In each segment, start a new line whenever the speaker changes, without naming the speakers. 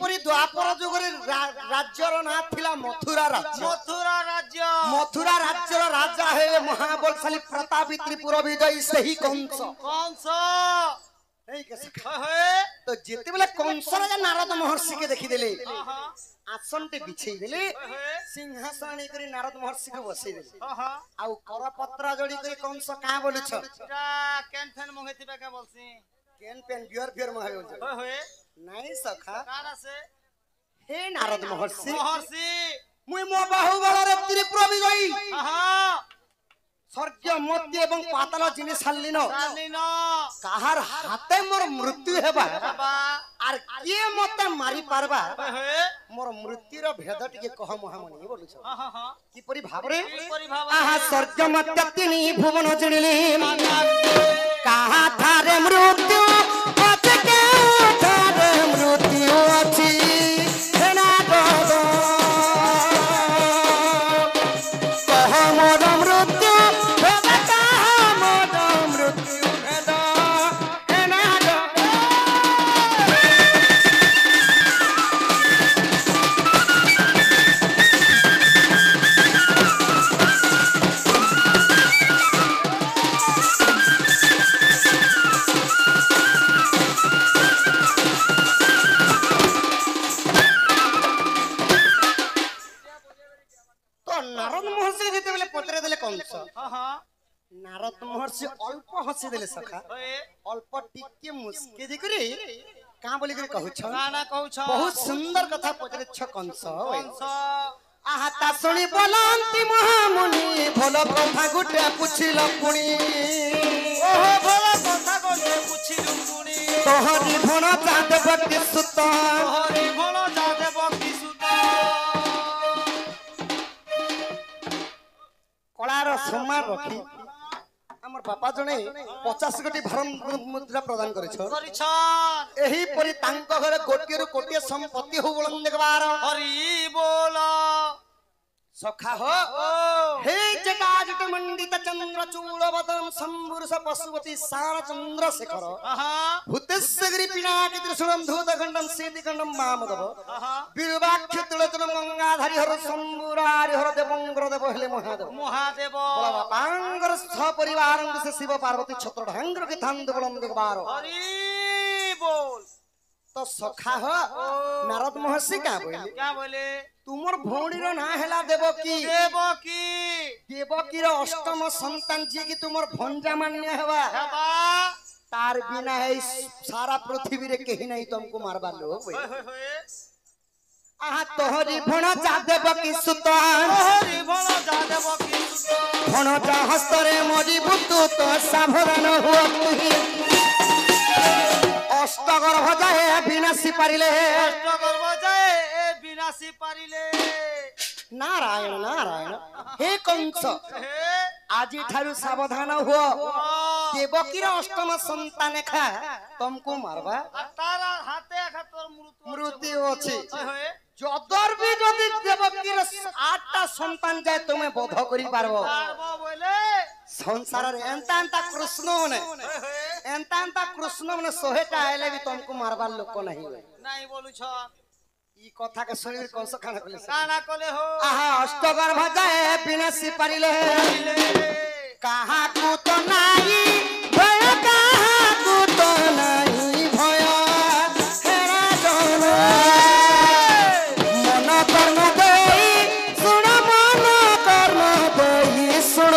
परी द्वापर जुगरे राज्यर ना थिला मथुरा राज्य। मथुरा राज्यर राजा है महाबलशाली प्रतापी त्रिपुर विजयी सही कंस। तो जिते बेले कंस राजा नारद महर्षि के देखी देले आसन टे बिछेई देले सिंहासन करी नारद महर्षि को बसई देले आउ करपत्र जोड़ी करी कंस का बोलछ
केन फेन मंगेतिबा का बोलसी
केन पेन बियर बियर महा बोलछ नहीं सखा
काना से
हे नारद महर्षि मुई मो बाहुबल रे त्रिपुर विजयी स्वर्ग मध्य एवं पाताल जिने सालिन काहार हाथे मोर मृत्यु हेबा आर के मते मारी पारबा मोर मृत्यु रो भेद टिके कह महामणि बोलुछ की परि भाबरे आहा स्वर्ग मध्य तिनी भुवन जिनिली काहा थारे मृत्यु पछ के थारे मृत्यु अछि हेना दो कह मोर मृत्यु नारद महर्षि अल्प हसी देले सखा अल्प टिके मुस्के दिकरी का बोली करी कहूछ
ना कहूछ
बहुत सुंदर कथा पचरे छ कंस आहा ता सुनी बोलंती महामुनि भलो कथा गुटे पुछिल पुणी
ओहो भलो कथा गुटे पुछिल पुणी
तोहरी भण जाते भक्ति सुत
तोहरी भण जाते भक्ति सुत
कलार सम्मान रखी हमर पापा जने 50 कोटी भारत मुद्रा प्रदान करिछ एही परि तांको घरे कोटी रु कोटी संपत्ति हो बोलन देखबार
हरि बोल
सखा हो हे जटाजट मंडित चंद्र चूड़वदन संबुरस पशुपति सार चंद्रशेखर भूतेश्वरी पिनाक त्रिशूलम धूतखंडम सेतिखंडम मामदव बिरवाक्ष तुलचन गंगाधारी हर संबुरारि हर देवंगर देव हेले महादेव बापांगर सह परिवार से शिव पार्वती छत्र ढंगर के थान देवलम देखबार
हरि बोल
तो सखा हो नारद महर्षि क्या बोले तुमर भौणीर ना हैला देवकी देवकी रो अष्टम संतान जे कि तुमर भंजा मान्य हेबा तार बिना है सारा पृथ्वी रे केही नहीं तुमको मारबा लोग आहा तोहरी भण जा देवकी सुतान
तोहरी भण जा देवकी सुतान
भण जा हस्तरे मरी बुतु तो सावधान हुआ तुही अष्टगर्भ जाए विनाशी पारिले
अष्टगर्भ जाए विनाशी पारिले
नारायण नारायण हे कंस आज ठारू सावधान हुआ देवकी रो अष्टम संतान खा तुमको मारबा
तारा हाथे खा तोर
मृत्यु अछि जदर भी जदि देवकी रो 8टा संतान जाय तुमे बोध करि पारबो
बोले
संसार रे एंता कृष्ण मने 100टा आइले भी तुमको मारबार लोक नहीं
बोलु छ
ई कथा के सुनि कंस खाना
कले हो
आहा अष्टगर्भ जाए विनाशी पारिले कहा को तो नाही भय कहा को तो नाही भय हेरा जन मन कर्म देई सुन मन कर्म देई सुन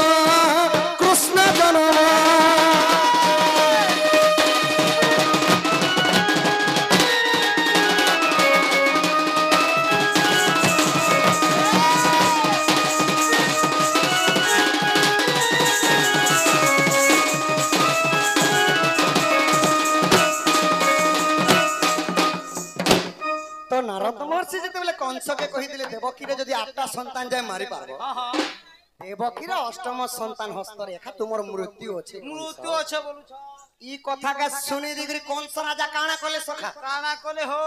कृष्ण जन नारद महर्षि जेतेबेले कंस के कहि दिले देवकी रे जदी 8टा संतान जाय मारी पारबो देवकी रे अष्टम संतान हस्त रेखा तुमर मृत्यु अछि
बोलु छ
ई कथा का सुनि दिगरी कंस राजा काना कले सखा
काना कले हो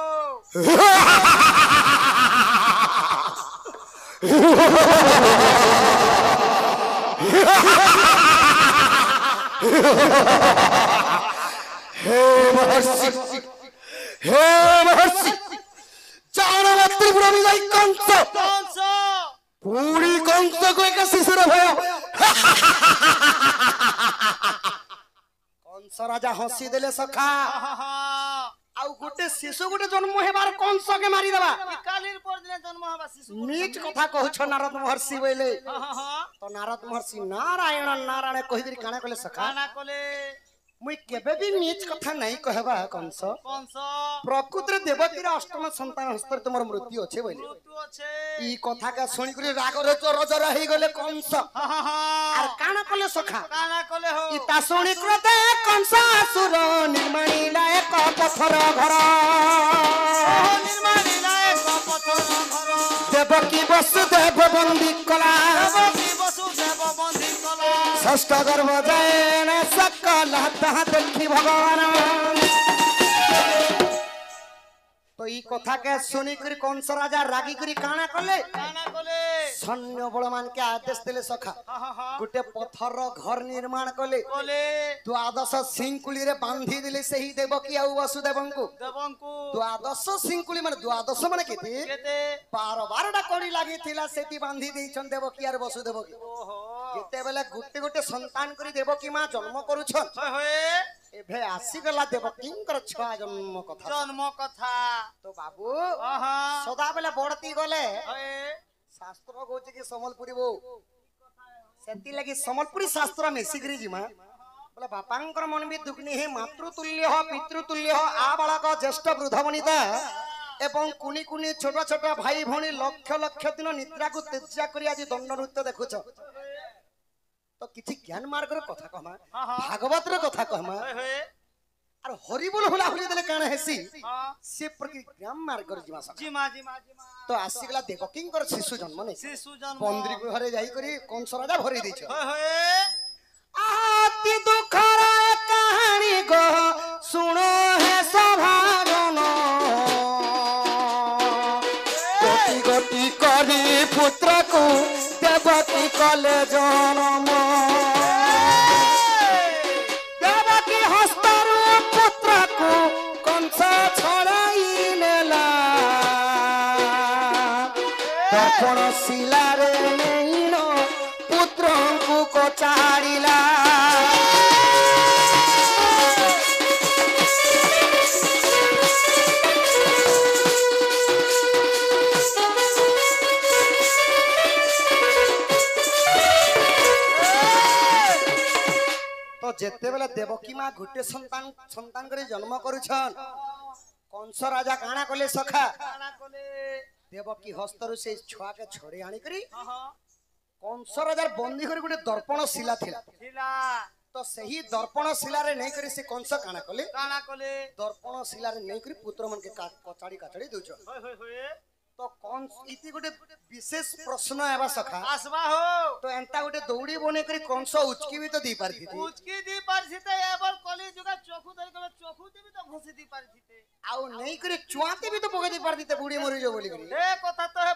हे महर्षि बनी जाई कंस
कंस
पूरी कंस को एक शिशुर भय कंस राजा हसी देले सखा आउ गुटे शिशु गुटे जन्म हेबार कंस के मारी देबा
कालीर पर दिन जन्म हबा शिशु
नीच कथा कहछ नारद महर्षि बोले तो नारद महर्षि नारायण नारायण कहि दिरी काना कले सखा
काना कोले
मुई केबे भी नीच कथा नहीं कहबा कंस
कंस
प्रकृति देवतीर अष्टम संतान हस्तर तुमर मृत्यु अछि बोले
मृत्यु আছে
ई कथा का सुनि करी राग रे चोर जर हेई गले कंस आर काना कले सखा
काना कोले हो
इता सुनि क्रोधे कंस असुर निर्माणी लायक पत्थर घर
निर्माणी लायक पत्थर घर
देवकी वसुदेव बंदी कला
देवकी वसुदेव बंदी कला
षष्ठ गर्भ जयन सकल तह देखी भगवान तो ई कथा के सुनि करी कंस राजा रागी करी काना कले सैन्य बल मान के आदेश देले सखा गुटे पत्थर घर निर्माण कले
कोले
द्वादश सिंकुली रे बांधी दिले सही देवकी आ वसुदेवंकु
देवंकु
द्वादश सिंकुली माने द्वादश माने केते
केते
12 कड़ी लागि थिला सेती बांधी देइछन देवकी आर वसुदेवकी
ओहो
केते बेले गुटे गुटे संतान करी देवकी मां जन्म करूछन
होय होय
एभे आसी गला देवकींकर छुआ जन्म कथा
जन्म कथा
तो बाबू
आहा
सदा बेले बढती गले
होय
शास्त्र कहूचे कि समलपुरी बो सेती लगी समलपुरी शास्त्र में सिगरी जिमा बोले बापांकर मन भी दुग्नि हे मातृतुल्य हो पितृतुल्य हो आ बालक ज्येष्ठ वृद्ध वनिता एवं कुनी कुनी छोटा छोटा भाई भौणी लक्ष लक्ष दिन निद्रा को तेजा करी आज दंड नृत्य देखुछ तो किछि ज्ञान मार्ग रो कथा कहमा भागवत रो कथा कहमा
होय होय
और हरि बोल हुला हुली देले काना हेसी
हां
से प्रति ज्ञान मार्ग रो जिमा सका
जिमा जिमा जिमा
तो आसीगला देवकींकर शिशु जन्म नै
शिशु जन्म
बंद्री घरे जाई करी कंस राजा भरी दैछ
होय होय
आति दुखर कहानी गो सुनो हे सभाजन गोटी गोटी करी पुत्र को देवकी कले जन्म देवकी हस्तरु पुत्र को कंस छड़ाई नेला दर्पण शिला रे नैन पुत्र को कोचाड़िला तो जेते बेला देवकी मां गुटे संतान करे जन्म करूछन कंस राजा काना कले सखा
काना कोले
देवकी हस्तरु से छुआ के छोड़े आनी करी
आहा
कंस राजार बंदी करी गुटे दर्पण शिला थिला
थिला
तो सही दर्पण शिला रे नै करी से कंस काना कले
काना कोले
दर्पण शिला रे नै करी पुत्र मन के कचाड़ी कचाड़ी दोछ
होय होय होय
तो कंस इति गुटे विशेष प्रश्न आबा सखा
आसवा हो
तो एंता गुटे दौड़ी बने करी कंस उचकी भी तो दी पारथि
उचकी दी परसिते एबर कली जुगा चोखु धरि के चोखु देबी तो घसी दी परसिते
आउ नै करी चुआती भी तो पके दी पारथि बूढ़ी मरि जो बोली करी
ए कथा तो है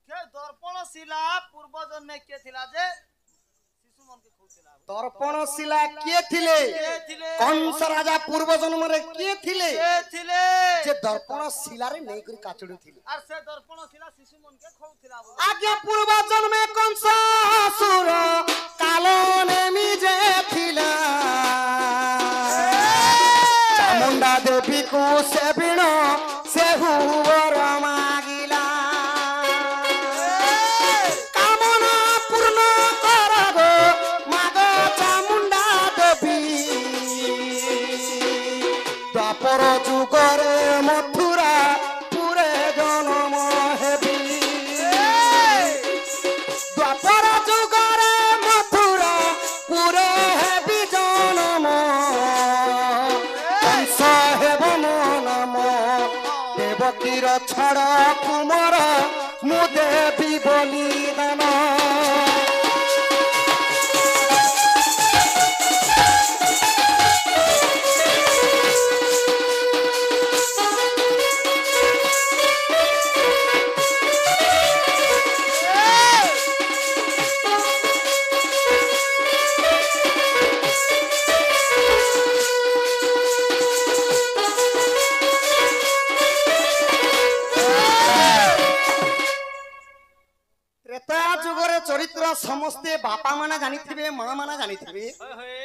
के दर्पण शिला पूर्व जन्मे के थिला जे शिशु मन के खौथिला
दर्पण शिला के थिले
के थिले
कंस राजा पूर्व जन्म रे के थिले
के थिले
जे दर्पण शिला रे नै करी काचुड़ी थिले
आर से दर्पण शिला शिशु मन के खौथिला बोल
आगे पूर्व जन्मे कंस असुर कालो नेमी जे थिला चामुंडा देवी को से बिनो से हुवर मागिला कामना पूर्ण करगो माग चामुंडा देवी द्वापर जुगरे मथुरा पुरे जन्म हेबी द्वापर जुगरे मथुरा पुरे हेबी जन्म कंस हेब नाम देवकीर छड़ कुमार मु देवी बलिदान ସମସ୍ତେ ବାପା ମାନେ ଜାଣିଥିବେ ମା ମାନେ ଜାଣିଥିବେ
होय होय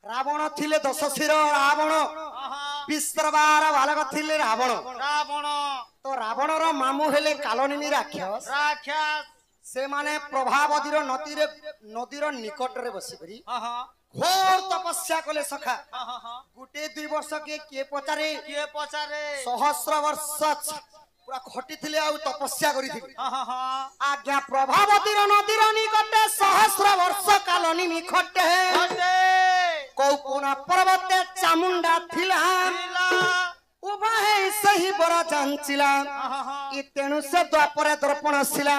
ରାବଣ ଥିଲେ 10 ଶିର ରାବଣ ବିଶ୍ରବାର ବାଲକ ଥିଲେ ରାବଣ
रावण
ତ ରାବଣର ମାମୁଁ ହେଲେ କାଲନିମି ରାକ୍ଷସ
राक्षस
ସେମାନେ ପ୍ରଭାବତୀର ନଦୀର ନିକଟରେ ବସିକରି
हाँ हाँ
ଘୋର ତପସ୍ୟା କଲେ ସଖା
हाँ हाँ हाँ
ଗୋटे 2 ବର୍ଷ କିଏ ପଚାରେ
किए पचारे
ସହସ୍ର ବର୍ଷ ପୁରା ଖଟିଥିଲେ ଆଉ ତପସ୍ୟା କରିଥିଲେ
हाँ हाँ हाँ
ଆଜ୍ଞା ପ୍ରଭାବତୀର ନଦୀର ନିକଟେ ସହସ୍ର ବର୍ଷ କାଲନିମି ଖଟେ
होते
କୌପୁନା ପର୍ବତେ ଚାମୁଣ୍ଡା ଥିଲା
लीला
ଉଭା ହେଇ ସେହି ବର ଜାଞ୍ଚିଲା
हाँ हाँ हाँ
ଇ ତେଣୁ ସେ ଦ୍ୱାପରେ ଦର୍ପଣ ଆସିଲା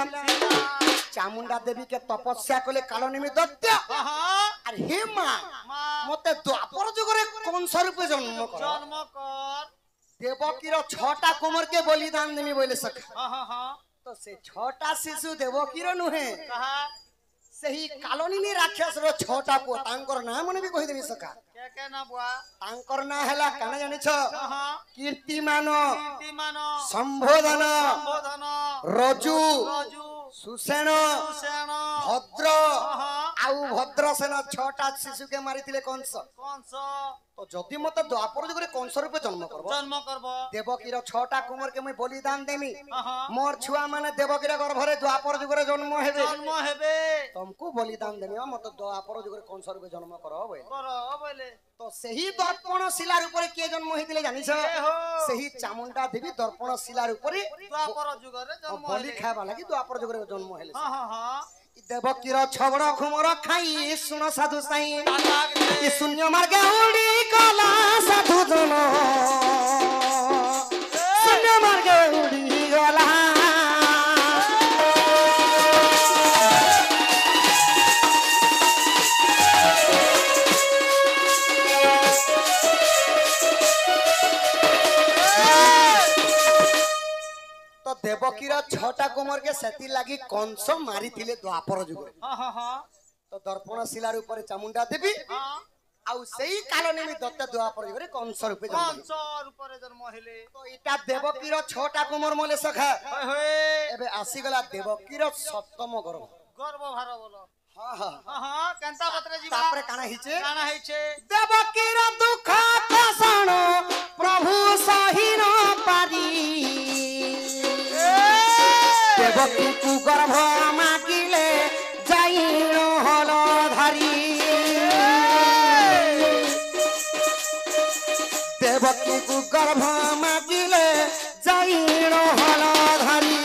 ଚାମୁଣ୍ଡା ଦେବୀ କେ ତପସ୍ୟା କଲେ କାଲନିମି ଦୈତ୍ୟ
हाँ हाँ
ଆରେ ହେ ମା
माँ
ମତେ ଦ୍ୱାପର ଯୁଗରେ କଂସ ରୂପେ ଜନ୍ମ କର
जन्म कर
ଦେବକୀର 6ଟା କୁମାରକେ ବଳିଦାନ ଦେମି ବୋଇଲେ ସଖା
हाँ हाँ हाँ
ତ ସେ 6ଟା ଶିଶୁ ଦେବକୀର ନୁହେଁ
कहा
ସେହି କାଲନିମି ରାକ୍ଷସର 6ଟା ପୁଅ ତାଙ୍କର ନାଁ ମନେ ବି କହିଦେବି ସଖା
क्या ना बुआ
ତାଙ୍କର ନାଁ ହେଲା କାଣା ଜାଣିଛ
हाँ हाँ
କୀର୍ତ୍ତିମାନ
कीर्तिमान
ସମ୍ବୋଧନ
संबोधन
ରଜୁ
रजू
ସୁଷେଣ
सुसेन
ଭଦ୍ର
हाँ हाँ
ଆଉ ଭଦ୍ରସେନ 6ଟା ଶିଶୁକେ ମାରିଥିଲେ କଂସ
कौन सा
ତ ଯଦି ମତେ ଦ୍ୱାପର ଯୁଗରେ କଂସ ରୂପେ ଜନ୍ମ କରବ
जन्म करब
ଦେବକୀର 6ଟା କୁମାରକେ ମୁଁ ବଳିଦାନ ଦେମି
हाँ हाँ
मोर छुआ माने देवकीर गर्भरे द्वापर जुगरे जन्म हेबे
जन्म हेबे
तुमको बलिदान देनी मत द्वापर जुगरे कंस रूपे जन्म करो बे
करो बोले
तो सही दर्पण शिला ऊपर के जन्म होइतिले जानिछ
के हो
सही चामुंडा देवी दर्पण शिला ऊपर
द्वापर जुगरे जन्म
बलि
हेले
खाबा लागि द्वापर जुगरे जन्म हेले
हाँ हाँ हाँ
देवकीर छबड़ खुमर खाई सुन साधु साई
लाग
ई शून्य मार्गे उडी गला साधु जन शून्य मार्गे उडी गला तो देवकीर 6टा कुमार के सेति लागि कंस मारी थिले द्वापर जुगरे
हाँ हाँ हाँ
तो दर्पण शिलार ऊपर चामुंडा देवी
हाँ
आउ सेही काल निमित्त दत्त द्वापर जुगरे कंस रूपे जन्म
कौन सा ऊपर जन्म हेले
तो इटा देवकीर 6टा कुमार मले सखा
होय होय
एबे आसी गला देवकीर सप्तम गर्भ
गर्व भार बोलो
हां हां
हाँ हाँ केंता पत्र जीवा
तापरे काना हिचे
काना है छे
देवकीर दुख कषण प्रभु सही न पारी देवकी कु गर्भ मागिले जाइन हल धरी देवकी कु गर्भ मागिले जाइन हल धरी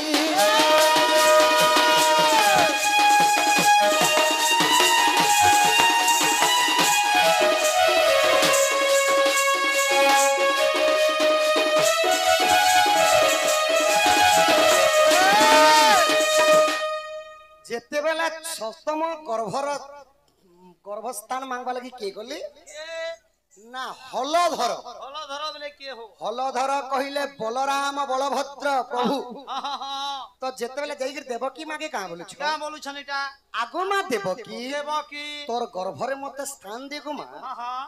जेते बेला सप्तम गर्भस्थान मांगवा लगी के गले ना हलधर
हलो धरो बोले के हो
हलधर कहिले बलराम बलभद्र प्रभु
हाँ हाँ हाँ
तो जेते बेला जाई देवकी मागे का बोलु
क्या बोलू छनिटा
आगमा देवकी
देवकी
तोर गर्भरे मते स्थान देगु मा
हाँ हाँ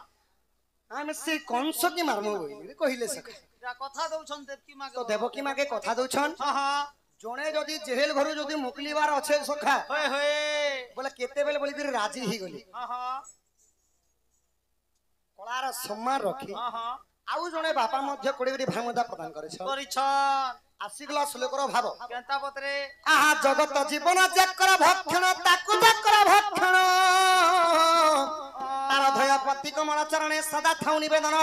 आमे से कंस की मारमो बोली कहिले सका
या कथा दउछन देवकी मागे
तो देवकी मागे कथा दउछन
हाँ हाँ
जणे जदी जेहेल घरु जदी मुकलीबार अच्छे सखा
होय होय
बोले केते बेले बोली फिर राजी ही गली
हाँ हाँ
कलार सम्मान रखी
हाँ हाँ
आउ जणे बापा मध्य कोडी कोडी भामदा प्रदान करे छ
परिछन
आसीगला श्लोकर भाव
केंता पत्रे
आहा जगत जीवन जकर भक्षण ताकु जकर भक्षण तार धय पति कमल चरणे सदा थाउ निवेदन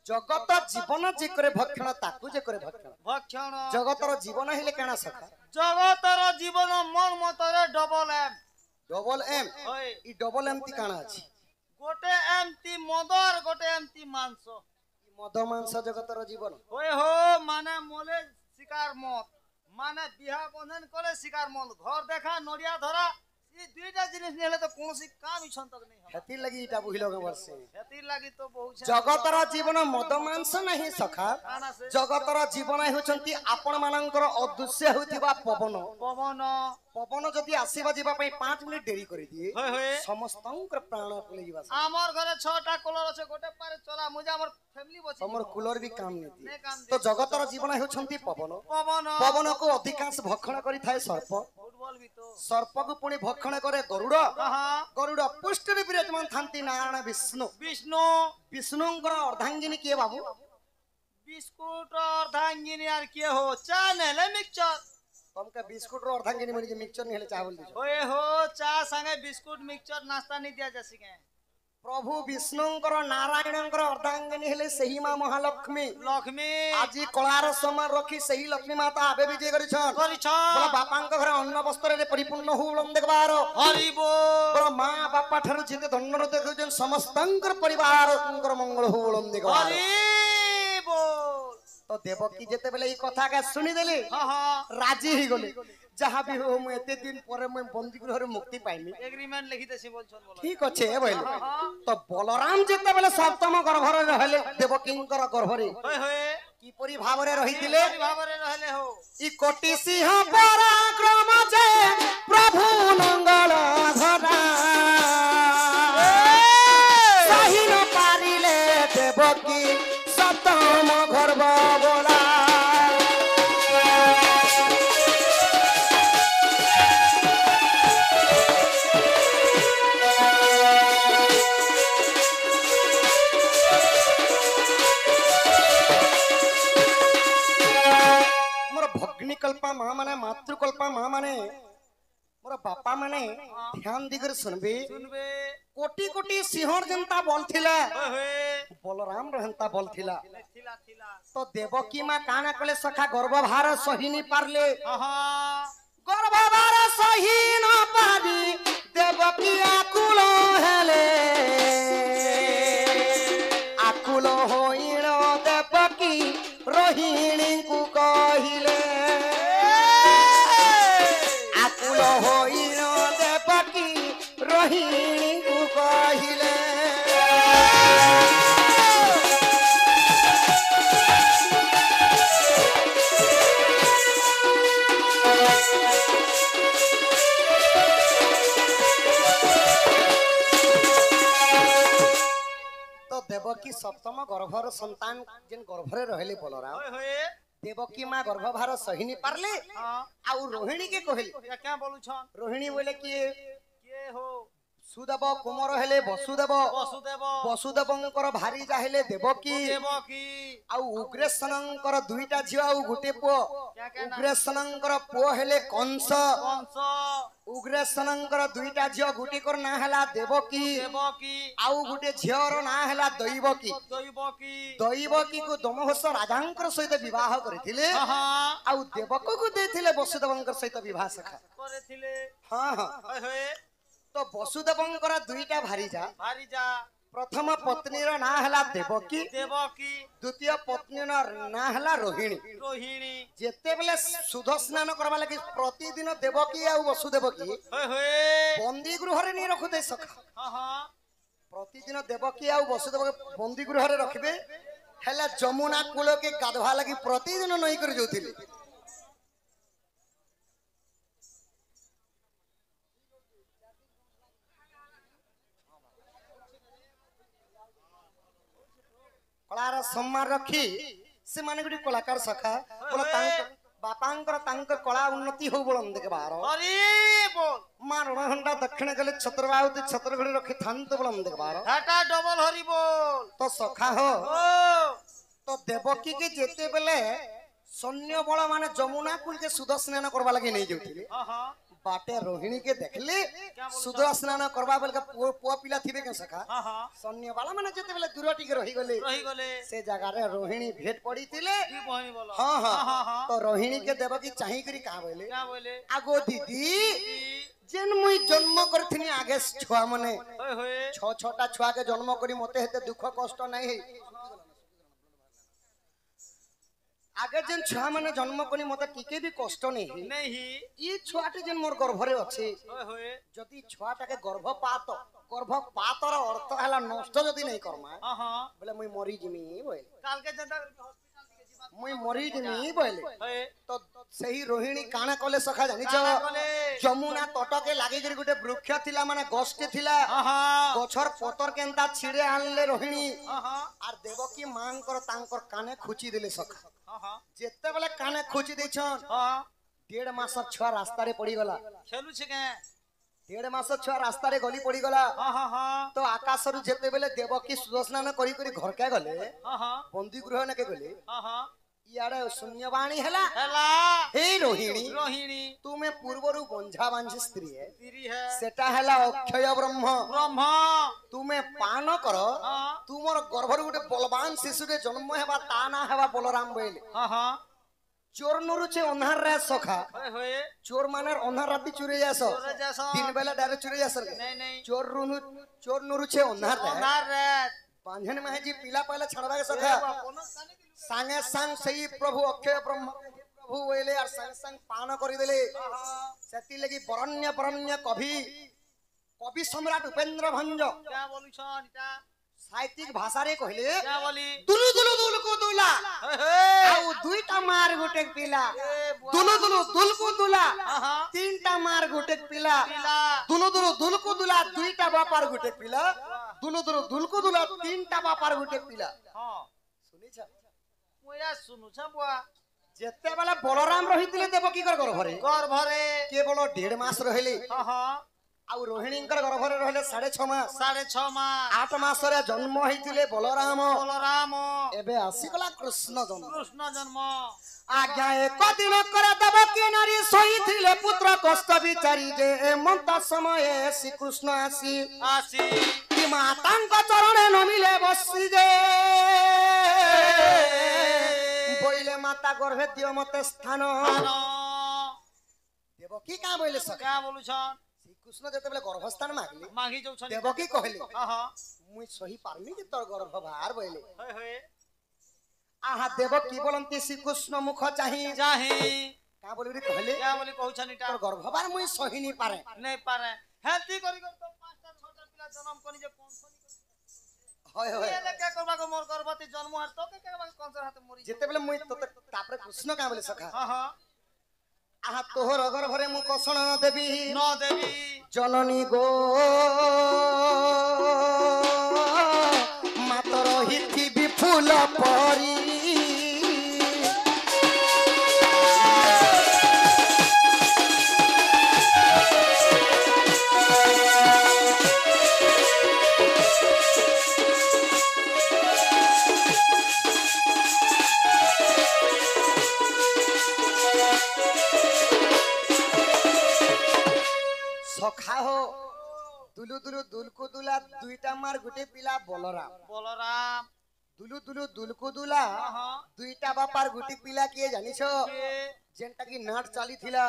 जगत जीवन जे करे भक्षण ताकु जे करे भक्षण
भक्षण
जगतर जीवन हेले काना सखा
जगतर जीवन मन मतरे डबल एम
डबल एम
होय
ई डबल एम ती काना अछि
गोटे एमती मदर गोटे एमती मांस
मद मांस जगतर जीवन
होय हो माने मोले शिकार मत माने बिहा बंधन करे शिकार मत घर देखा नड़िया धरा ये दुईटा जिनिस नेले तो कोनोसी काम इछन तक नहीं
हेती लगी इटा बुहिलो के वर्षे
हेती लागी तो बहुत
जगतर जीवन मद मांस नहीं सखा
काना से
जगतर जीवन हेउचंती आपण मानकर अदृश्य होतिबा पवन
पवन
पवन जदि आसीबा जीवा पई 5 मिनिट देरी करि दिए
होय होय
समस्तंकर प्राण पले जीवा
आमर घरे 6टा कलर আছে गोटे पारे चला मुझे हमर फैमिली बची
हमर कूलर भी काम नहीं
ने काम
तो जगतर जीवन हेउचंती पवन
पवन
पवन को अधिकांश भक्षण करि थाए सर्प
फुटबॉल भी तो
सर्प को पुणी भक्षण करे गरुड़
हां
गरुड़ पुष्ट विराजमान थांती नारायण विष्णु
विष्णु
विष्णुंकर अर्धांगिनी किए बाबू
बिस्कुट और धांगिनी यार के हो चा नेले मिक्सचर
तुमके बिस्कुट रो अर्धांगिनी मनि मिक्सचर नहीं हेले चावल दिजो
ओए हो चा संगे बिस्कुट मिक्सचर नाश्ता नहीं दिया जैसी के
प्रभु विष्णुंकर नारायणंकर अर्धांगिनी हेले सही मां महालक्ष्मी
लक्ष्मी
आजी कलार समान रखी सही लक्ष्मी माता आबे विजय करिछन
करिछ
बोला बापांक घर अन्न वस्त्र रे परिपूर्ण होलम देखबार
हरि बोल
बोला मां बापा ठारू जिते धन्यर देखुछन समस्तंकर परिवार मंगल होलम देखबार
हरि बोल
तो देवकी जेते बेले ई कथा का सुनी देली
हां हां
राजी ही गले जहाँ भी हो मु एते दिन पर मु बंदी गृह रे मुक्ति पाइमी
एग्रीमेंट लिखि देसी बोलछन बोला
ठीक अच्छे बोल तो बलराम जेते बेले सप्तम गर्भ रे रहले देवकींकर गर्भ रे
होय होय
की परि भाव रे रहितिले
भावरे रहले हो
ई कोटि सिंह पराक्रम जे प्रभु मंगल धरा सही न पारिले देवकी सप्तम गर्भ बोला कल्पा मां माने मातृकल्पा मां माने मोर बापा माने ध्यान दिगर सुनबे
सुनबे
कोटि कोटि सिंहर जनता बोल थिला
होय होय
बलराम रहंता बोल थिला
थिला थिला
तो देवकी मां काना कले सखा गर्भभार सही नहीं पारले
हां
गर्भभार सही न पारी देवकी आकुल हेले आकुल होइण देवकी रोहिणी को कहिले आकुल होइण देवकी रोहिणी को कहिले तो देवकी सप्तम गर्भर संतान जिन गर्भरे रहले बलराम
होय होय
देवकी मां गर्भभार सही नहीं पारले
हां
आउ रोहिणी के कहले
क्या बोलू छन
रोहिणी बोले कि
के हो
सुदेव कुमार हेले वसुदेव
वसुदेव
वसुदेवंकर भारी जाहेले देवकी
देवकी
आउ उग्रेसनंकर दुईटा झियो आउ गुटे पुओ उग्रेसनंकर पुओ हेले कंस
कंस
उग्रेसनंकर दुईटा झियो गुटे कर ना हला देवकी
देवकी
आउ गुटे झियोर ना हला दैवकी
दैवकी
दैवकी को दमहर्ष राजांकर सहित विवाह करथिले
हां
आउ देवक को देथिले वसुदेवंकर सहित विवाह सखा
करथिले
हां हां
होय होय
तो वसुदेवंकर दुईटा भारी जा प्रथम पत्नी रो ना हला देवकी
देवकी
द्वितीय पत्नी रो ना हला रोहिणी
रोहिणी
जेते बेले सुध स्नान करबा लागि प्रतिदिन देवकी आ वसुदेवकी
होय होय
बंदी गृह रे नि रखु दे सखा
हां हां
प्रतिदिन देवकी आ वसुदेव बंदी गृह रे रखिबे हला जमुना कूल के गाधवा लागि प्रतिदिन नई कर जोथिले कलार सम्मान रखी से माने गुडी कलाकार सखा बोला तांक बापांकर तांक कला उन्नति हो बोलम देखे बाहर
अरे बोल
मार घंटा दक्षिण गले छत्रबावती छत्रगढ़ी रखी थांत बोलम देखे बाहर
घाटा डबल हरि बोल
तो सखा हो
ओ
तो देवकी के जेते बेले सैन्य बल माने जमुना कुल के सुध स्नान करबा लागि नै जोथिले
हां हां
बाटे रोहिणी के देखले सुध स्नान करबा बेल के पुआ पिला थिबे के सखा
हां हां
सैन्य वाला माने जेते बेले दूरटी के रही गले से जगह रे रोहिणी भेट पड़ी थिले
की बहनी बोला
हां
हां
हां
हां
तो रोहिणी के देवकी चाहि करी का बोले
क्या बोले
आगो दीदी जेन मुई जन्म करथिनी आगे छुआ मने
होय होय
छ छटा छुआ के जन्म करी मते हेते दुख कष्ट नै हे आगे जेन छुआ माने जन्म करी मते टिके भी कष्ट नै हे
नहीं
ई छुआटी जेन मोर गर्भ रे अछि
होय होय
जदी छुआटा के गर्भपात गर्भपातर अर्थ है नष्ट जदि नहीं करमा बोले मुई मरी जिमी बोले
काल के जनता हॉस्पिटल के जीवा
मुई मरी जिमी बोले
हे
तो सही रोहिणी काना कले सखा जानिछ जमुना तटके लागि गरी गुटे वृक्ष थिला माने गछटे थिला गछर पतर केनता छिड़े आनले रोहिणी आर देवकी मांकर तांकर काने खुची देले सखा जेते बेले काने खुची दैछन 1.5 मास छुआ रास्ता रे पड़ी गला
खेलु छ के
1.5 मास छुआ रास्ता रे गली पड़ी गला तो आकाश रु जेते बेले देवकी सुदर्शन करी करी घर के गले बंदी गृह ने के गले यारे शून्यवाणी हैला हे रोहिणी तुमे पूर्वरु बंझा बांझी स्त्री है सेटा हैला अक्षय ब्रह्म तुमे पान कर तुमर गर्भरु गुटे बलवान शिशु रे जन्म हेबा ता ना हेबा बलराम बोले चोर नरुचे अन्हार रे सखा चोर माने अन्हार राती चुरे जासो दिन बेला डायरेक्ट चुरे जासो
नहीं
चोर नरुचे अन्हार रे बांझन में जी पीला पहले छड़वा के सखा संगे संग सही प्रभु अक्षय ब्रह्म प्रभु बोले और संग संग पान करि देले सेति लगी बरण्य कवि सम्राट उपेंद्र भंज
क्या बोलु छन इटा
साहित्यिक भाषा रे कहले
क्या बोली
दुलु को दुला आउ दुईटा मार गुटे पिला दुलु को दुला तीनटा मार गुटे पिला दुलु को दुला दुईटा बापार गुटे पिला दुलु को दुला तीनटा बापार गुटे पिला
हां
सुनि छ
मोया सुनु छ बुआ
जेते बेला बलराम रहितिले देवकी कर गर्भरे केवल 1.5 मास रहिले आउ रोहिणी गर्भरे रहले 6.5 मास 8 मास रे जन्म होइतिले बलराम एबे आसीगला कृष्ण जन्म आज्ञा एक दिन कर देवकी नारी सोइतिले पुत्र कष्ट विचारी जे मंता समय श्री कृष्ण आसी कि मातांक चरणे नमिले बसी जे बोइले माता गर्भे दियो मते स्थान देवकी का बोइले सका
बोलु छन
श्री कृष्ण जते बेले गर्भस्थान
मागी जाउ छन
देवकी कहले मुई सही पारमी कि तोर गर्भ बाहर बोइले आहा देवकी बोलंती श्री कृष्ण मुख चाहि का बोली रे कहले
क्या बोली कहू छन इटा
तोर गर्भ बार मुई सही नहीं पारे
हेती करी कर तो 5टा 6टा पिला जन्म कनी जे कोन
होय
एले के करबा को मोर गर्भवती जन्म हर तो के कैंसर हाथ मरी
जेते बेले मुई तो तापर कृष्ण का बोले सखा आहा तोहर गर्भरे मु कषण देवी जननी गो मातर हिथि विफुल परी सखा हो दुलु दुला दुईटा मार गुटे पिला बलराम दुलु दुला दुईटा बापार गुटी पिला किए जानिछ जेंटा की नाट चाली थिला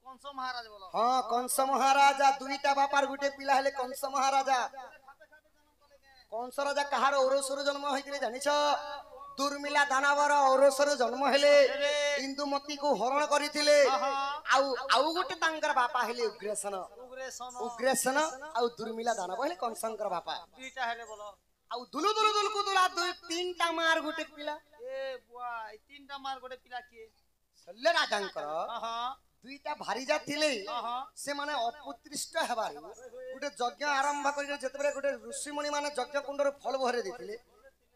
कंस महाराज बोलो
हां कंस महाराजा दुईटा बापार गुटे पिला हेले कंस महाराजा कंस राजा कहार औरसर जन्म होइतिले जानिछ दुर्मिला दानवर औरसर जन्म हेले इंदुमती को हरण करिथिले आउ गोटे तांकर बापा हेले उग्रेसन आउ दुर्मिला दानव हेले कंसंकर बापा
दुईटा हेले बोलो
आउ दुलु को दुला दुई तीनटा मार गोटे पिला
ए बुआ ई तीनटा मार गोटे पिला के
सल्ले राजांकर दुईटा भारी जा थिले से माने अपुत्रिष्ट हेबार गोटे यज्ञ आरंभ करि जेतबे गोटे ऋषिमुनि माने यज्ञ कुंडर फल भरे दिथिले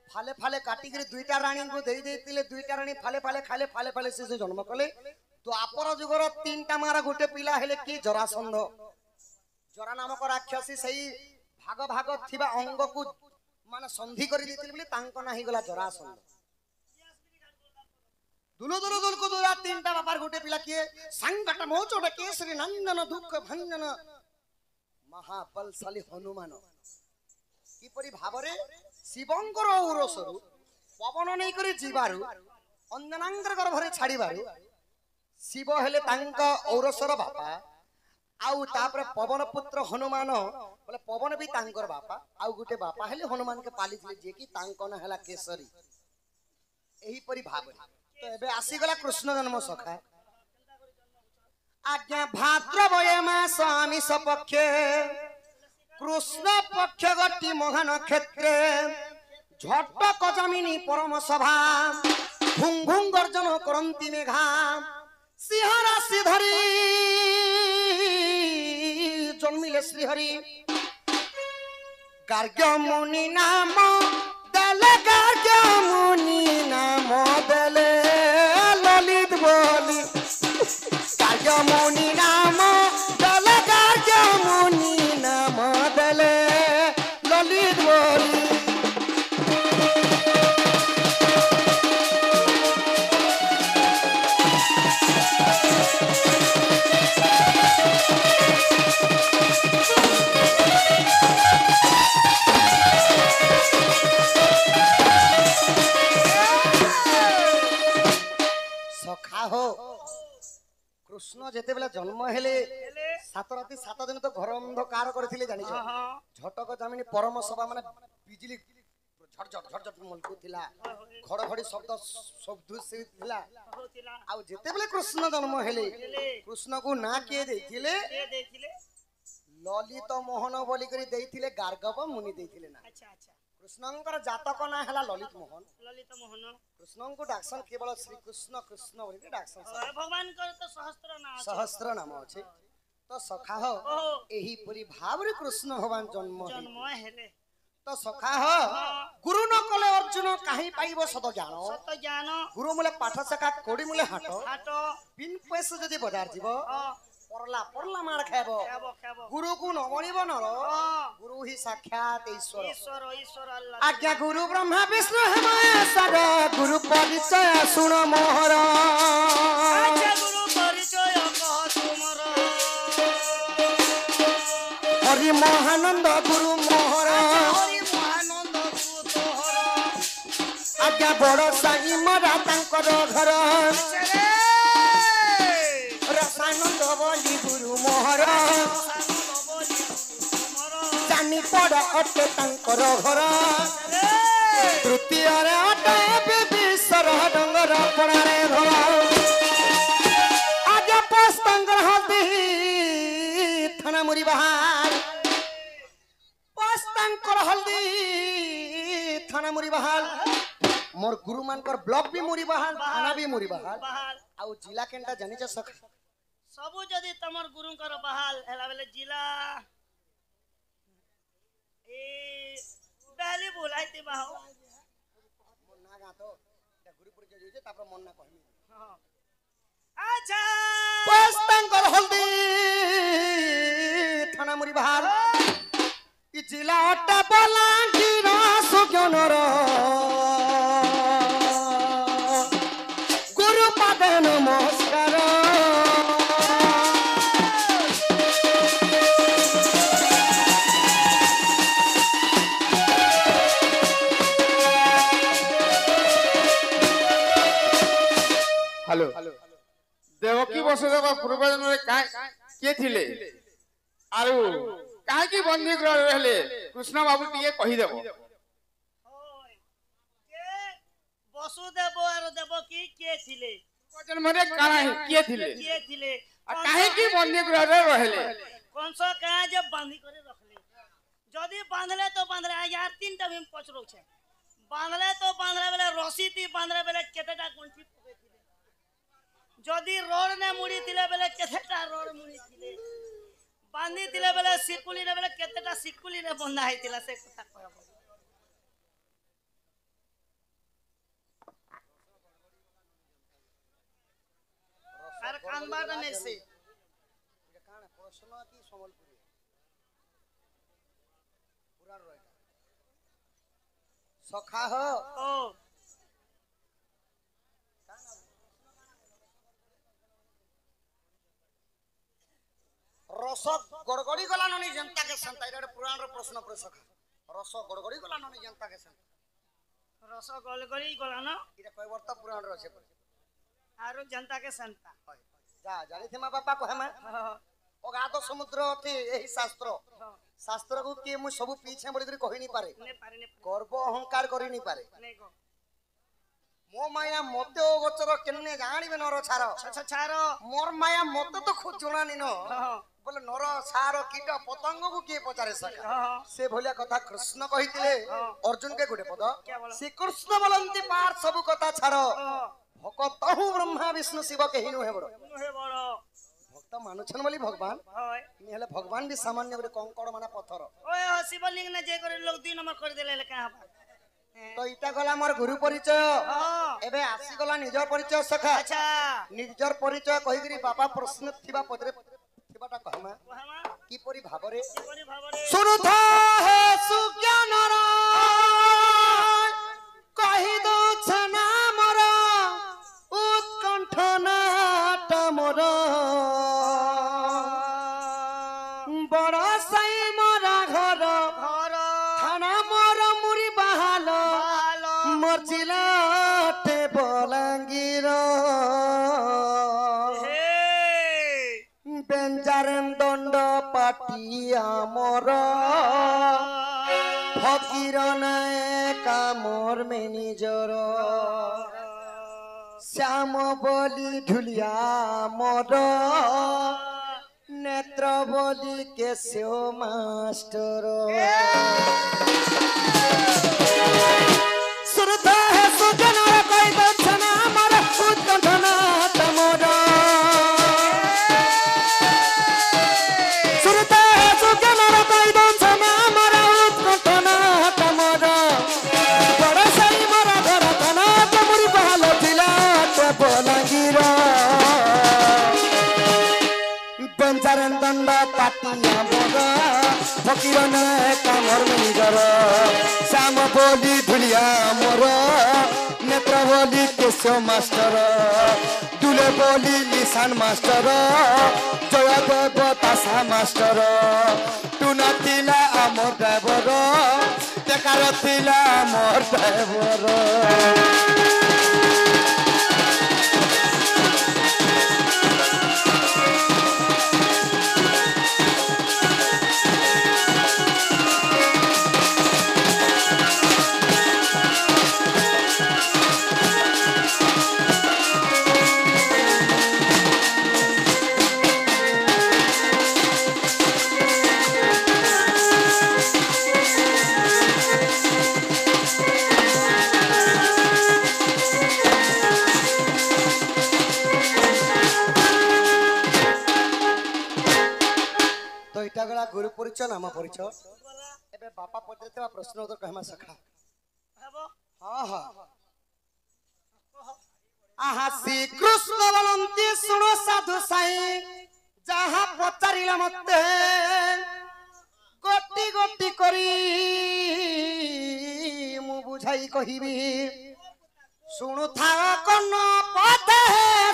फाले फाले काटी कर दुईटा रानी को दे देतिले दुईटा रानी फाले फाले से जन्म कले तो आपर जुगर तीनटा मारा गोटे पिला हेले कि जरासंध जरा नामक राक्षसी सही भाग थिबा अंग को माने संधि करि देतिले बोले तांको नाही गला जरासंध दुलो को दुला तीनटा बापार गोटे पिला किए संकट मोचोट केसरी नंदन दुख भंजन महाबलशाली हनुमान किपरि भाबरे शिवंकर औरसरु पवन नै करी जीवारु अंजनांकर गर्भरे छाड़ीबारु शिव हेले तांका औरसर बापा आउ तापर पवन पुत्र हनुमान बोले पवन भी तांकर बापा आउ गुटे बापा हेले हनुमान के पाली थिले जे कि तांको न हला केसरी एही परि भाबरे तो एबे आसी गला कृष्ण जन्म सखा आज्ञा भाद्रवय मास आमिष पक्षे कृष्ण पक्ष गति महान क्षेत्रे झट्टक जमिनी परम सभा भुं भुं गर्जन करन्ति मेघा सिंहरा श्रीधरी जन्मिले श्रीहरि गार्ग्य मुनि नाम दले गार्ग्य मुनि नाम दले ललित बोली गार्ग्य मुनि नाम दले गार्ग्य मुनि नाम दले ललित बोली कृष्ण जेते बेला जन्म हेले सात राति 7 दिन तो घर अंधकार करथिले जानि छ झटक जमिनी परम सभा माने बिजली झट झट झट झट मलकु थिला घड़घड़ी शब्द शब्द से थिला आ जेते बेला कृष्ण जन्म हेले कृष्ण को ना के देथिले ललित मोहन बोली करी देथिले गार्गव मुनि देथिले ना
अच्छा अच्छा
कृष्णंकर जातक ना हला ललित मोहन
कृष्ण
को डाक्सन केवल श्री कृष्ण कृष्ण बोली डाक्सन
भगवान कर तो
सहस्त्र नाम अछि तो सखा हो एही परि भावरे कृष्ण भगवान जन्म
हेले
तो सखा हो गुरु न कले अर्जुन काहे पाइबो सत ज्ञान गुरु मुले पाठ सखा कोडी मुले हाट बिन पैसा जदी बाजार जीवो परला परला मार खाबो गुरु को न मणिबो नर गुरु ही साक्षात ईश्वर
अल्लाह
आज्ञा गुरु ब्रह्मा विष्णु महेश्वर गुरु परिचय सुन मोहर
आज्ञा गुरु परिचय कह तुमर
हरि महानंद गुरु मोहर
हरि महानंद गुरु तोहर
आज्ञा बड़ साई मरा तांकर घर रसानंद बोली गुरु मोहर जानी पड़ अटे तांकर घर तृतीय रे अटे विश्वर डंगर पड़ारे घर आज पस्तंगर हल्दी थाना मुरी बहार पस्तंकर हल्दी थाना मुरी बहार मोर गुरु मानकर ब्लॉक भी मुरी बहार थाना भी मुरी बहार आउ जिला केनटा जानि छ सख
सबु जदी तमर गुरुंकर बहाल हेला बेले जिला ए बेली बोलाइते बाहो
मन ना गा तो गुरुपुर के जोइजे तापर मन ना कहमी
अच्छा
पस्तंकर हल्दी थाना मुरी बहार ई जिला अट्टा बलांगीर सुज्ञनर गुरु पाद नमस्कार
हेलो देवकी वसुदेव पूर्वजन में के थिले आरु काहे की बंदी ग्रह रहले कृष्ण बाबू टिके कहि देबो
के वसुदेव और देवकी के थिले
पूर्वजन में के थिले आ काहे की बंदी ग्रह रहले
कौन सा कहा जब बांधी करे रखले जदी बांधले तो बांधले यार तीनटा में पचरो छे बांधले तो बांधले बेले रस्सी ती बांधले बेले केतेटा कोंठी जदी रोड ने मुड़ी थिले बेले केतेटा रोड मुड़ी थिले बांधी थिले बेले सिकुली ने बेले केतेटा सिकुली ने बंधा हैतिला से कथा कहबो आर कानबाट ने से
कान प्रश्न की समलपुरी पूरा रोइटा सखा हो
ओ
रस गड़गड़ी गला ननी जनता के संता इरे पुराण रो प्रश्न पर सखा रस गड़गड़ी गला ननी जनता के संता
रस गलगली गला न
इरे कोई वर्त पुराण रो छे
आरो जनता के संता
जा जानी थे मा बापा को हमें अगाध समुद्र अथि एही शास्त्र शास्त्र को के मु सब पीछे बोली कहि नहीं पारे
ने पारे
गर्व अहंकार करि नहीं पारे
नहीं को
मो माया मते ओ गोचर केने जानिबे नर छार
अच्छा छारो
मोर माया मते तो खोजना नि न
हाँ
बोले नर छार कीट पतंग को किए पचारे सका
हाँ
से भलिया कथा कृष्ण कहिथिले अर्जुन के गुडे पद
क्या बोला?
श्री कृष्ण बोलंती पार सब कथा छाड़
हाँ
भगत हूँ ब्रह्मा विष्णु शिव के हिनु हे बड़
हे बड़ो
भक्त मानुछन बोली भगवान
होय
हेले भगवान भी सामान्य गोटे कंकड़ माने पत्थर
ओए शिवलिंग ने जे करे लोग 2 नंबर कर देले कहां
तो इटा गला मोर गुरु परिचय
हाँ
एबे आसी गला निजर परिचय सखा
अच्छा
निजर परिचय कहिगिरी बाबा प्रश्न थिबा पदरे थिबाटा कहमा
वहां
की परि भाबरे
शिवरी भाबरे
सुनुथा हे सुज्ञान कहि दो छना मोर उत्कंठ नाट मोर बड़ साई मोरा घर
घर
थाना मोर मुरी बहाल
हालो
मोर जिलाटे बलांगीर
हे
बेंजारेन दंड पाटी आमर फकीर नाय कामर में निजर श्याम बोली ढुलिया मोर नेत्र बोली केशव मास्टर सुरता है सुजन कोई दक्षना मोर उत्कंठना तमोर सुरता है सुजन कोई दक्षना मोर उत्कंठना तमोर बड़ सई मोर घर तना तमुरी बहाल जिला तो बोलांगीर बेंचारन दंड पाटिया मोर फकीर नाय कामर में निजर श्याम बोली ढुलिया मोर नेत्र बोली केशव मास्टर दुले बोली निशान मास्टर जय देव तासा मास्टर तू नथिला आमर ड्राइवर बेकार थिला आमर ड्राइवर तो इटा गला गुरु परिचय नाम परिचय एबे बापा पचरेतबा प्रश्न उत्तर कहमा सखा
हबो
हां हां आहा श्री कृष्ण बोलंती सुनो साधु साई जहा पचारिला मते गोटी गोटी करी मु बुझाई कहिबी सुनु था कन पते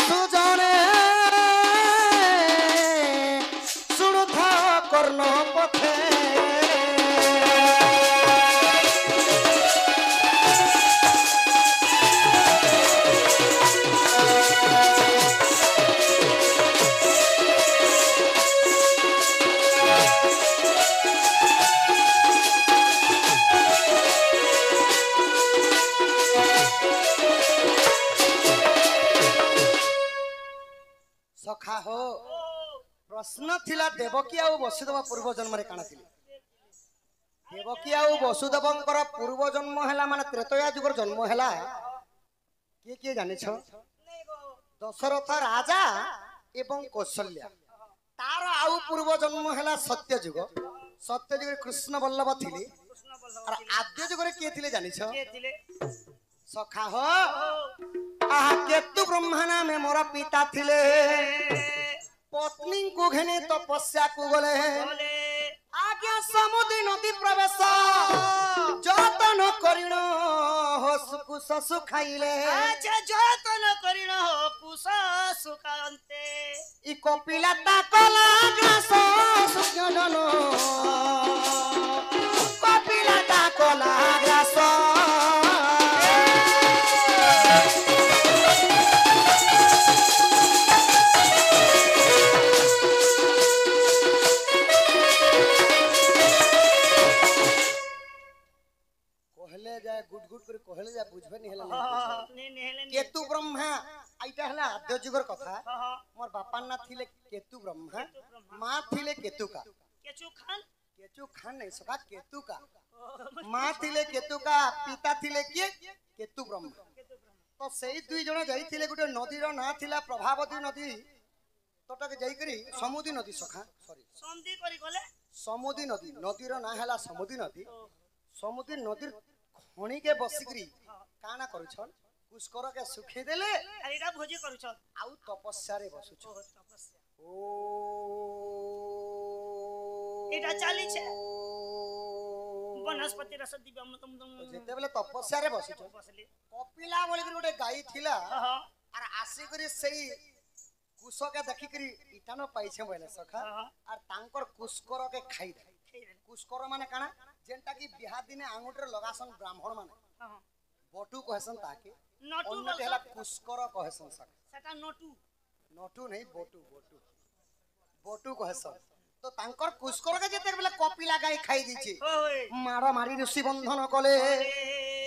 सुजने सुनु था कर्ण पथे सखा हो प्रश्न थिला देवकी आ वसुदेव पूर्व जन्म रे काना थिले देवकी आ वसुदेवंकर पूर्व जन्म हैला माने त्रेतया जुगर जन्म हैला के जानि छ दशरथ राजा एवं कौशल्या तार आउ पूर्व जन्म हैला सत्य जुग कृष्ण बल्लभ थिले और आद्य जुग रे के थिले जानि छ
के थिले
सखा हो आहा केतु ब्रह्मा नामे मोर पिता थिले पत्नी को घेने तपस्या को गले
बोले
आज्ञा समुद्र नदी प्रवेश जतन करिण हो सुकुस सुखाइले
अच्छा जतन करिण हो कुश सुकांते
इ कपिला ताकला ग्रास सुजन कपिला ताकला ग्रास कहले जाए गुट गुट করে কহলে যা বুঝবে নি হেলা
নেহেলে
কেতু ব্রহ্মা আইটা হেলা আদ্য যুগের কথা
হ্যাঁ
মোর বাপার না থিলে কেতু ব্রহ্মা
কেতু ব্রহ্মা।
মা থিলে কেতুকা
কেচু খান
কেতু খান নাই সকা কেতুকা মা থিলে কেতুকা পিতা থিলে কিয়ে কেতু ব্রহ্মা
কেতু ব্রহ্মা
তো সেই দুই জন যাইଥିଲେ গোটে নদীর না থিলা প্রভাবতী নদী তোটাকে যাইকরি সমুদ্র নদী সখা সরি
সন্ধি করি গলে
সমুদ্র নদী নদীর না হেলা সমুদ্র নদী সমুদ্র নদীর খଣିকে বসিকরি কানা করছন পুষ্করকে শুখেই দেলে
আর এটা ভোজি করুছ
আউ তপস্যারে বসুছ
ও তপস্যা
ও
এটা চালিছে বনস্পতি রস দিবে অমৃতম
যেতেবেলে তপস্যারে বসুছ
বসলি
কপিলা বলি করে গোটে গাই থিলা
হ্যাঁ
আর আসিকরি সেই কুশকে দেখিকরি ইটান পাইছে বলে সখা
হ্যাঁ
আর তাঙ্কর কুস্করকে খাই দে কুস্কর মানে কানা যেনটা কি বিহা দিনে আঙুঠরে লগাসন ব্রাহ্মণ মানে
হ্যাঁ
বটু কহেসন তাকে
নটু
অন্যটি হেলা কুস্কর কহেসন সখা
সেটা নটু
নটু নেই বটু বটু বটু কহেসন তো তাঙ্কর কুস্করকে যেতেবেলে কপিলা গাই খাই দিছে
ওই
মার মারি ঋষি বন্ধন কলে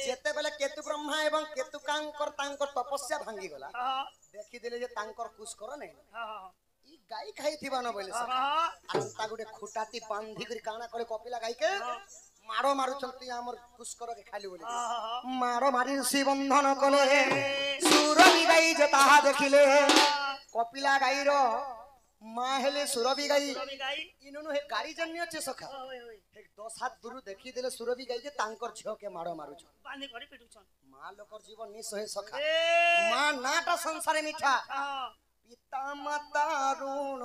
যেতেবেলে কেতু ব্রহ্মা এবং কেতুকাঙ্কর তাঙ্কর তপস্যা ভাঙ্গি গলা
হ্যাঁ
দেখি দিলে যে তাঙ্কর কুস্কর নেই
হ্যাঁ
ই গাই খাইথিবা ন বলে সখা
হ্যাঁ
আর তা গুটে খুঁটাটি বান্ধি করে কানা করে কপিলা গাইকে মারো মারুচন্তি আমার কুস্করকে খালি বলে মারো মারি ঋষি বন্ধন কলে সুরবি গাই যে তাহা দেখিলে কপিলা গাইর মা হেলে সুরবি গাই
রবি গাই
ইনুনু হে গাড়ি জন্নি আছে সখা
ওই ওই
হে 10 হাত দূর দেখি দেলে সুরবি গাই যে তাঙ্কর ঝিওকে মারো মারুছ
বান্ধি করে পিটুছন
মা লোকর জীবন নিস হয়ে সখা
এ
মা নাটা সংসারে মিঠা
হ্যাঁ
পিতা মাতা ঋণ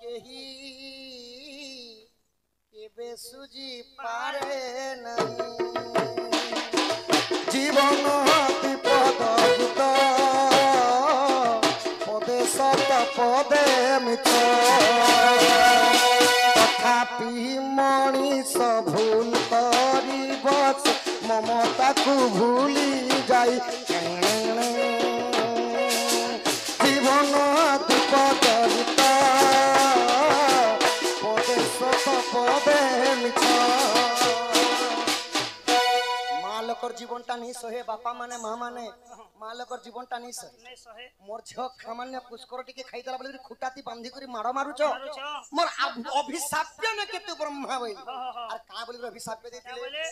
কেহি কেবে সুজি পারে নাই জীবন বিপদ গীত পদে সত পদে মিছ তথাপি মଣିষ ভুল করিব মমতাକୁ ভুলি যাই জীবন দুপদরিত পদে সত পদে মিছ মা লোকর জীবনটা নি সহে বাপা মানে মা মানে মা লোকর জীবনটা নি সহে
নাই সহে
মোর ঝিও সামান্য পুষ্কর টিকে খাইদেলা বলে খুঁটাতি বান্ধি করে মাড় মারুছ
মারুছ
মোর অভিশাপ্য না কেতু ব্রহ্মা বই
হ্যাঁ
আর কা বলি অভিশাপ্য দিছিলে
বলে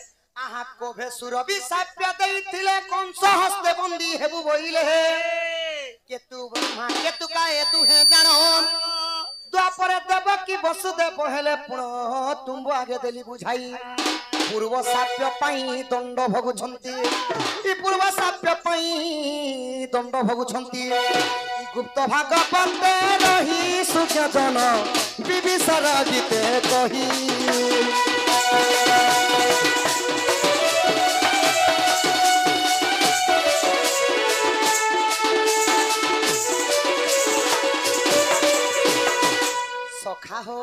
আহা কোভে সুর অভিশাপ্য দেইছিলে কংস হস্তে বন্দী হেবু বইলে কেতু ব্রহ্মা কেতু কায়ে তুহে জানন দ্বাপরে দেবকী বসুদেব হেলে পুণ তুম্বু আগে দেলি বুঝাই পূর্ব সাপ্য পাই দণ্ড ভগুছন্তি ই পূর্ব সাপ্য পাই দণ্ড ভগুছন্তি ই গুপ্ত ভাগবতে রহি সুজন বিবিসার জিতে কহি সখা হো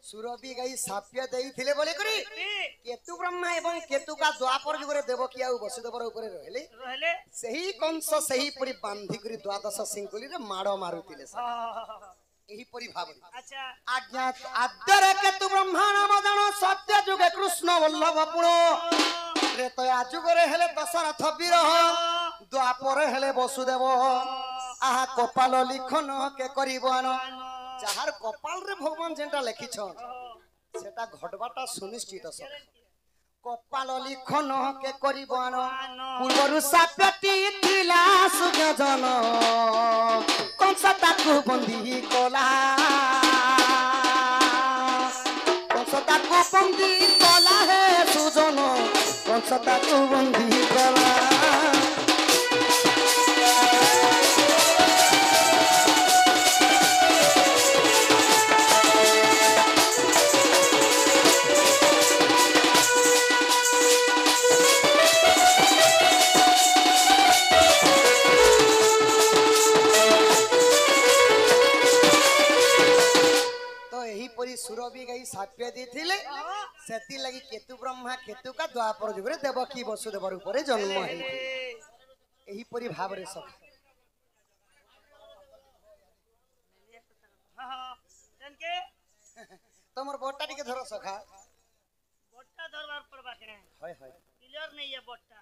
সুরবি গাই সাপ্য দেইଥିଲେ বলি করি কেতু ব্রহ্মা এবং কেতুকা দ্বাপর যুগরে দেবকী আর বসুদেবর উপরে রহিলে
রহলে
ସେହି କଂସ ସେହିପରି ବାନ୍ଧିକରି ଦ୍ୱାଦଶ ଶିଙ୍କୁଲିରେ ମାଡ଼ ମାରୁଥିଲେ ଏହିପରି ଭାବରେ
আচ্ছা
ଆଜ୍ଞା ଆଦ୍ୟରେ କେତୁ ବ୍ରହ୍ମା ନାମ ଜଣ ସତ୍ୟ ଯୁଗେ କୃଷ୍ଣ ବଲ୍ଲଭ ପୁଣ ତ୍ରେତୟା ଯୁଗରେ ହେଲେ ଦଶରଥ ବୀର ଦ୍ୱାପରେ ହେଲେ ବସୁଦେବ ଆହା କପାଳ লিখন কে করিব আন যাহার কপালরে ভগবান যেটা লিখিছন সেটা ঘটবাটা সুনিশ্চিত সব কপাল লিখন কে করিব আন পূর্বরু সাপ্যটি ଥିଲା সুজন কংস তাকু বন্দী কলা কংস তাকু বন্দী কলা হে সুজন কংস তাকু বন্দী কলা ସୁରଭି ଗାଇ ସାପ୍ୟ ଦେଇଥିଲେ ସେଥିଲାଗି କେତୁ ବ୍ରହ୍ମା କେତୁକା ଦ୍ୱାପର ଯୁଗରେ ଦେବକୀ ବସୁଦେବ ରୂପରେ ଜନ୍ମ ହେଇଥିଲେ ଏହିପରି ଭାବରେ ସଖା ତମର ବଟଟା ଟିକେ ଧର ସଖା
বটটা ধরবার পড়বা কেন
হয় হয়
ক্লিয়ার নেই এ বটটা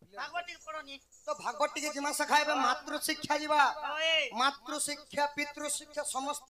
भागवत टिके पढ़नी
तो भागवत टिके जिमा सखाइबे मातृ शिक्षा जीवा
ओए
मातृ शिक्षा पितृ शिक्षा समस्त